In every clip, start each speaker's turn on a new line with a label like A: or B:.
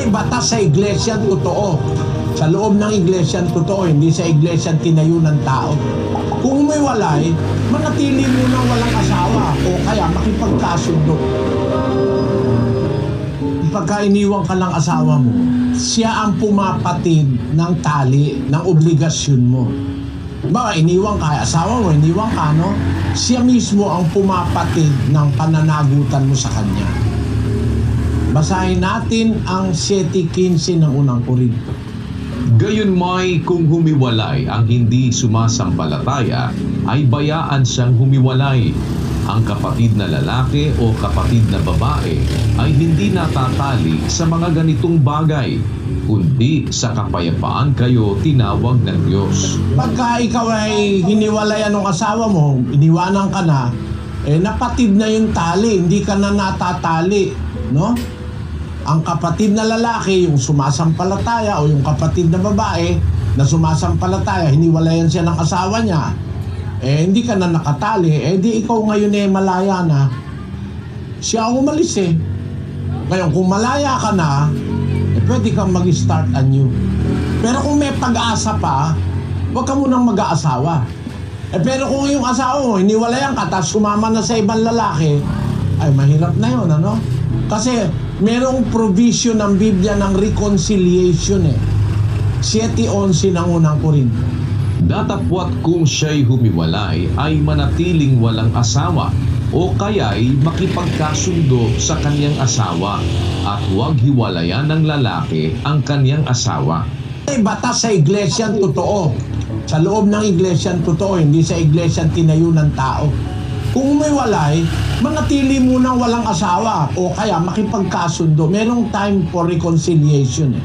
A: Batas sa iglesia totoo. Sa loob ng iglesia totoo, hindi sa iglesia tinayo ng tao. Kung may walay, manatili mo nang walang asawa o kaya makipagkasundo. Pagka iniwan ka ng asawa mo, siya ang pumapatid ng tali, ng obligasyon mo. Baka iniwan ka, asawa mo, iniwan ka, no? Siya mismo ang pumapatid ng pananagutan mo sa kanya. Basahin natin ang 7:15 ng unang Korinto.
B: Gayunmay kung humiwalay ang hindi sumasampalataya, ay bayaan siyang humiwalay. Ang kapatid na lalaki o kapatid na babae ay hindi natatali sa mga ganitong bagay, kundi sa kapayapaan kayo tinawag ng Diyos.
A: Pagka ikaw ay hiniwalayan ng asawa mo, iniwanan ka na, napatid na yung tali, hindi ka na natatali, no? Ang kapatid na lalaki, yung sumasampalataya, o yung kapatid na babae na sumasampalataya, hiniwalayan siya ng asawa niya, hindi ka na nakatali, di ikaw ngayon malaya na. Siya ang umalis Ngayon, kung malaya ka na, pwede kang mag-start anew. Pero kung may pag-asa pa, huwag ka munang mag-aasawa. Pero kung yung asawa mo, hiniwalayan ka, tapos sumama na sa ibang lalaki, ay mahirap na yun, ano? Kasi merong provision ng Biblia ng reconciliation 7:11 ng unang Korinto.
B: Datapwat kung siya'y humiwalay ay manatiling walang asawa o kaya'y makipagkasundo sa kanyang asawa at huwag hiwalayan ng lalaki ang kanyang asawa.
A: Batas sa iglesia totoo. Sa loob ng iglesia totoo, hindi sa iglesia tinayo ng tao. Kung may walay, manatili munang walang asawa o kaya makipagkasundo. Merong time for reconciliation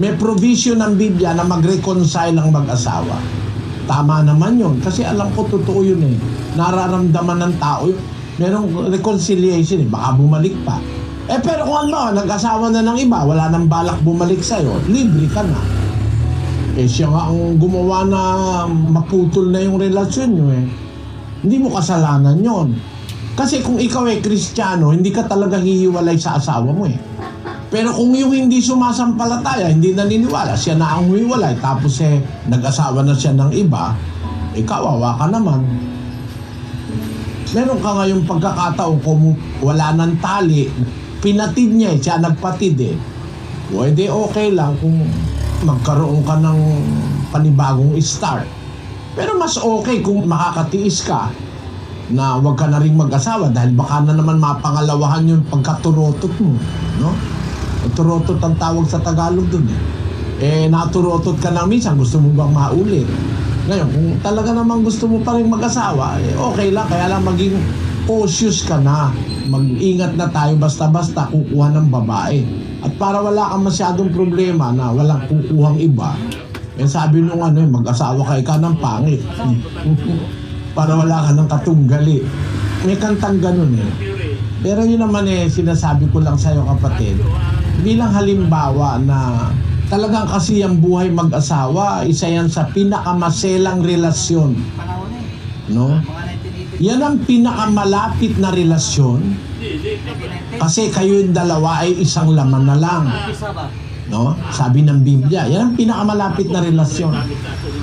A: May provision ng Biblia na mag-reconcile ang mag-asawa. Tama naman yun. Kasi alam ko totoo yun Nararamdaman ng tao yun. Merong reconciliation Baka bumalik pa. Pero kung ano, nag-asawa na ng iba, wala nang balak bumalik sa'yo, libre ka na. Siya nga ang gumawa na maputol na yung relasyon nyo Hindi mo kasalanan yon. Kasi kung ikaw Kristiyano, hindi ka talaga hihiwalay sa asawa mo Pero kung yung hindi sumasampalataya, hindi naniniwala, siya na ang humiwalay, tapos nag-asawa na siya ng iba, kawawa ka naman. Meron ka ngayong pagkakataon kung wala ng tali, pinatid niya siya nagpatid Pwede okay lang kung magkaroon ka ng panibagong start. Pero mas okay kung makakatiis ka na wag ka na rin mag-asawa dahil baka na naman mapangalawahan yung pagkaturotot mo, no? Turotot ang tawag sa Tagalog dun naturotot ka na minsan, gusto mo bang maulit? Ngayon, kung talaga naman gusto mo pa rin mag-asawa, okay lang, kaya lang maging cautious ka na. Mag-ingat na tayo basta-basta kukuha ng babae. At para wala kang masyadong problema na walang kukuhang iba, sabi nung mag-asawa ka, ikaw ng pangit. Para wala ka ng katunggali. May kantang ganun Pero yun naman sinasabi ko lang sa'yo kapatid, bilang halimbawa na talagang kasi ang buhay mag-asawa, isa yan sa pinakamaselang relasyon. No? Yan ang pinakamalapit na relasyon kasi kayo yung dalawa ay isang laman na lang. No? Sabi ng Biblia, yan ang pinakamalapit na relasyon.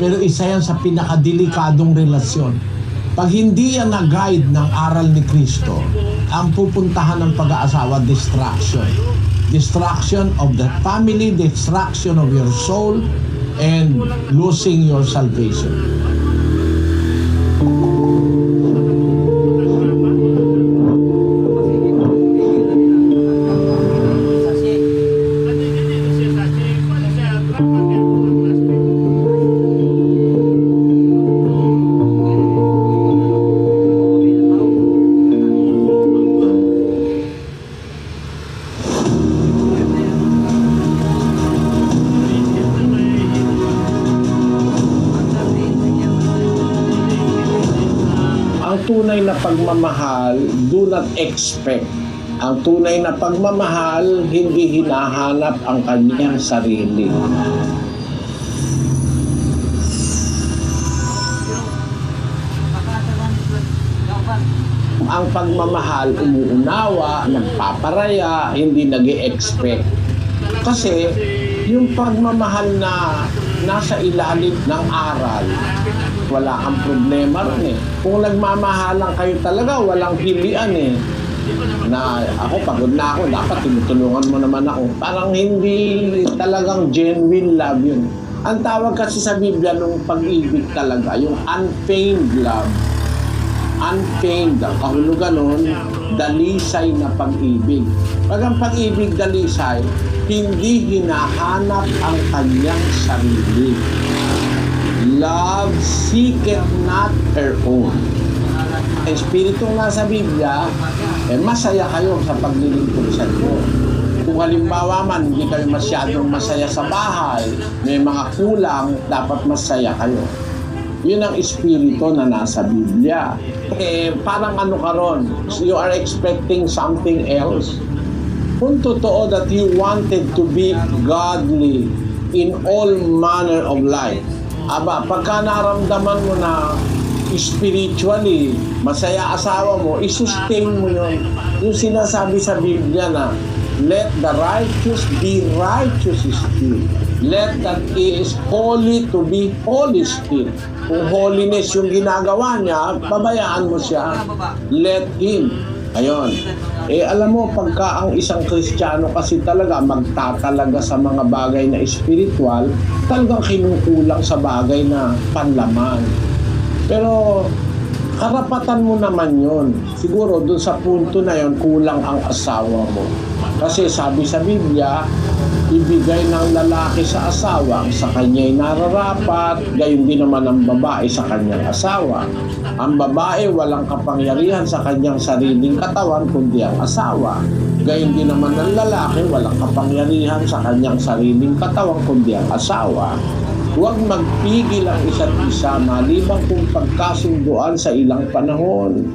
A: Pero isa yan sa pinakadelikadong relasyon. Pag hindi yan na-guide ng aral ni Kristo, ang pupuntahan ng pag-aasawa, distraction. Destruction of the family, destruction of your soul, and losing your salvation. Tunay na pagmamahal, do not expect. Ang tunay na pagmamahal, hindi hinahanap ang kanyang sarili. ang pagmamahal, umuunawa, nagpaparaya, hindi nag-e-expect. Kasi yung pagmamahal na nasa ilalim ng aral, wala kang problema rin eh. Kung nagmamahalan kayo talaga, walang pilian eh. Na ako, pagod na ako, dapat tinutulungan mo naman ako. Parang hindi talagang genuine love yun. Ang tawag kasi sa Biblia nung pag-ibig talaga, yung unfeigned love. Unfeigned, ang kahulugan nun, dalisay na pag-ibig. Pag ang pag-ibig dalisay, hindi hinahanap ang kanyang sarili. Love seeketh not her own. Espiritong nasa Biblia, masaya kayo sa paglilingkod sa Diyos. Kung halimbawa man, hindi kayo masyadong masaya sa bahay, may mga kulang, dapat masaya kayo. Yun ang espiritu na nasa Biblia. Parang ano ka ron, you are expecting something else. Kung totoo that you wanted to be godly in all manner of life, pagka naramdaman mo na spiritually, masaya asawa mo, i-sustain mo yun. Yung sinasabi sa Biblia na, let the righteous be righteous still. Let that is holy to be holy still. Kung holiness yung ginagawa niya, babayaan mo siya. Let him. Ayun. Alam mo, pagka ang isang Kristiyano kasi talaga magtatalaga sa mga bagay na espiritual, talagang kinukulang sa bagay na panlaman. Pero karapatan mo naman yun. Siguro dun sa punto na yun, kulang ang asawa mo. Kasi sabi sa Biblia, ibigay ng lalaki sa asawa ang sa kanya'y nararapat, gayon din naman ang babae sa kanyang asawa. Ang babae walang kapangyarihan sa kanyang sariling katawan kundi ang asawa. Gayon din naman ang lalaki walang kapangyarihan sa kanyang sariling katawan kundi ang asawa. Huwag magpigil ang isa't isa maliban kung pagkasunduan sa ilang panahon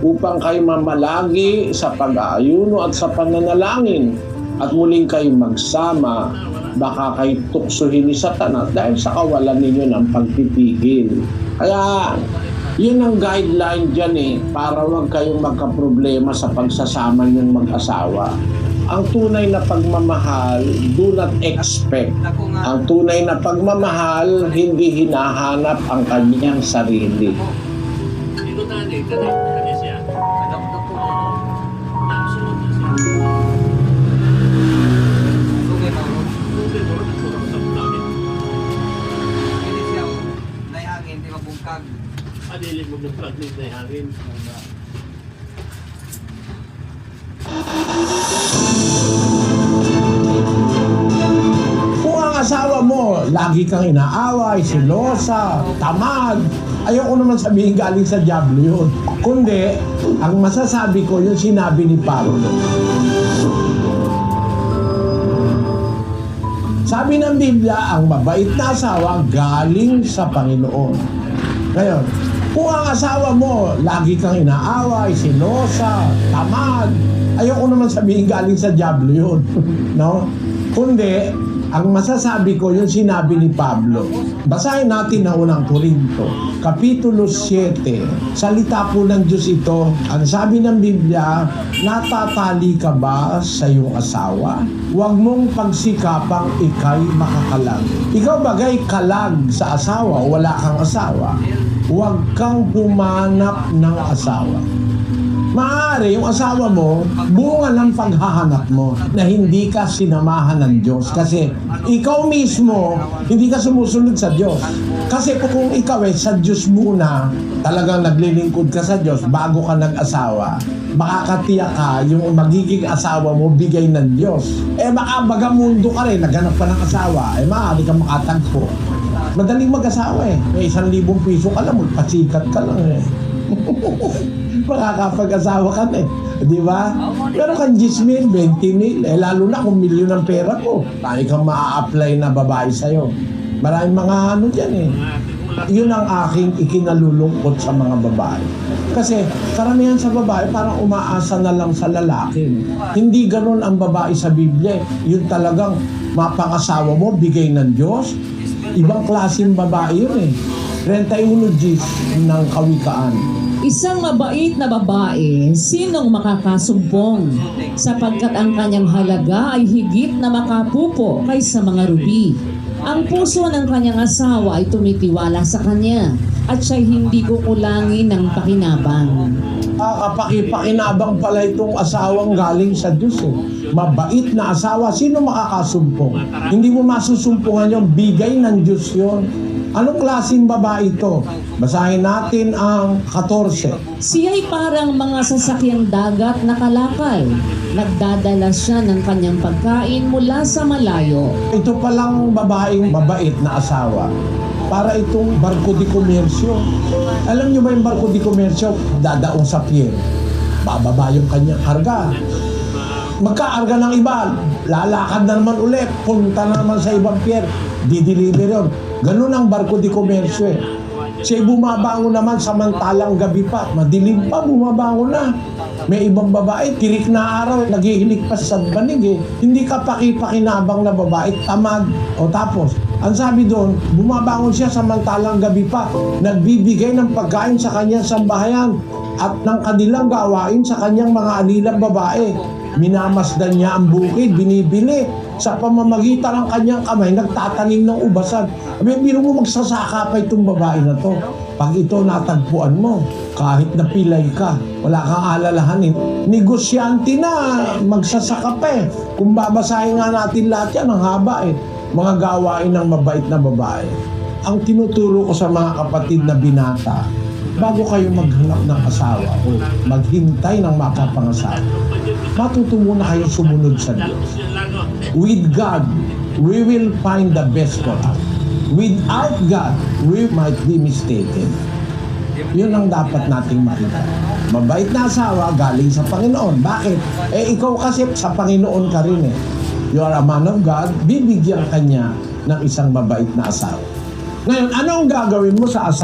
A: upang kayo mamalagi sa pag-aayuno at sa pananalangin at muling kayo magsama, baka kayo tuksuhin ni Satanas dahil sa kawalan ninyo ng pagpipigil. Kaya yun ang guideline dyan para huwag kayong magkaproblema sa pagsasama niyong mag-asawa. Ang tunay na pagmamahal, do not expect. Ang tunay na pagmamahal, hindi hinahanap ang kanyang sarili.
C: Adilig mo ng paglit na hangin.
A: Kung ang asawa mo, lagi kang inaaway, silosa, tamad, ayoko naman sabihin galing sa diablo yun. Kundi, ang masasabi ko yung sinabi ni Pablo. Sabi ng Biblia, ang mabait na asawa galing sa Panginoon. Ngayon, kung ang asawa mo, lagi kang inaaway, silosa, tamad, ayoko naman sabihin galing sa diablo yun. No? Kundi, ang masasabi ko yung sinabi ni Pablo. Basahin natin ang unang Korinto, Kapitulo 7. Salita po ng Diyos ito. Ang sabi ng Biblia, natatali ka ba sa iyong asawa? Huwag mong pagsikapang ikay makakalag. Ikaw bagay kalag sa asawa o wala kang asawa? Huwag kang humanap ng asawa. Maaari yung asawa mo, bunga ng paghahanap mo na hindi ka sinamahan ng Diyos. Kasi ikaw mismo, hindi ka sumusunod sa Diyos. Kasi kung ikaw sa Diyos muna, talagang naglilingkod ka sa Diyos bago ka nag-asawa, makakatiyak ka yung magiging asawa mo bigay ng Diyos. Baka bagamundo ka rin, naghanap ka ng asawa, maaari ka makatagpo. Madaling mag-asawa May 1,000 piso ka lang, magpasikat ka lang makakapag-asawa ka na di ba? Pero kang 10,000, 20,000, lalo na kung milyon ang pera ko, tayo kang maa-apply na babae sa'yo. Maraming mga ano dyan Yun ang aking ikinalulungkot sa mga babae. Kasi karamihan sa babae parang umaasa na lang sa lalaki. Hindi ganun ang babae sa Biblia. Yun talagang mapangasawa mo, bigay ng Diyos. Ibang klaseng babae yun 31 Gs ng Kawikaan.
D: Isang mabait na babae, sinong makakasumpong? Sapagkat ang kanyang halaga ay higit na makapupo kaysa mga rubi. Ang puso ng kanyang asawa ay tumitiwala sa kanya at siya'y hindi kukulangin ng pakinabang.
A: Pakinabang pala itong asawang galing sa Diyos eh. Mabait na asawa, sino makakasumpong? Hindi mo masusumpungan yung bigay ng Diyos yon. Anong klaseng babae ito? Basahin natin ang 14.
D: Siya'y parang mga sasakyang dagat na kalakal. Nagdadala siya ng kanyang pagkain mula sa malayo.
A: Ito palang babaeng mabait na asawa. Para itong barko di komersyo. Alam niyo ba yung barko di komersyo? Dadaong sa pier. Bababa yung kanyang karga. Magkaarga ng iba. Lalakad na naman ulit. Punta na naman sa ibang pier. Di-deliver yun. Ganun ang barko di komersyo eh. Siya'y bumabangon naman samantalang gabi pa. Madilim pa, bumabangon na. May ibang babae, tirik na araw, naghihilig pa sa banig eh. Hindi ka pakipakinabang na babae, tamad. O tapos, ang sabi doon, bumabangon siya samantalang gabi pa. Nagbibigay ng pagkain sa kanyang sambahayan at ng kanilang gawain sa kanyang mga alilang babae. Minamasdan niya ang bukid, binibili. Sa pamamagitan ng kanyang kamay, nagtatanim ng ubasan. Biro mo magsasaka pa itong babae na to. Pag ito natagpuan mo, kahit na pilay ka, wala kang alalahanin. Negosyante na, magsasaka pa eh. Kung babasahin nga natin lahat yan, ang haba eh. Mga gawain ng mabait na babae. Ang tinuturo ko sa mga kapatid na binata, bago kayo maghanap ng asawa o maghintay ng makapangasawa, matuto muna kayo sumunod sa Diyos. With God, we will find the best for us. Without God, we might be mistaken. Yun ang dapat nating makita. Mabait na asawa galing sa Panginoon. Bakit? Ikaw kasi sa Panginoon ka rin eh. You are a man of God, bibigyan kanya ng isang mabait na asawa. Ngayon, anong gagawin mo sa asawa?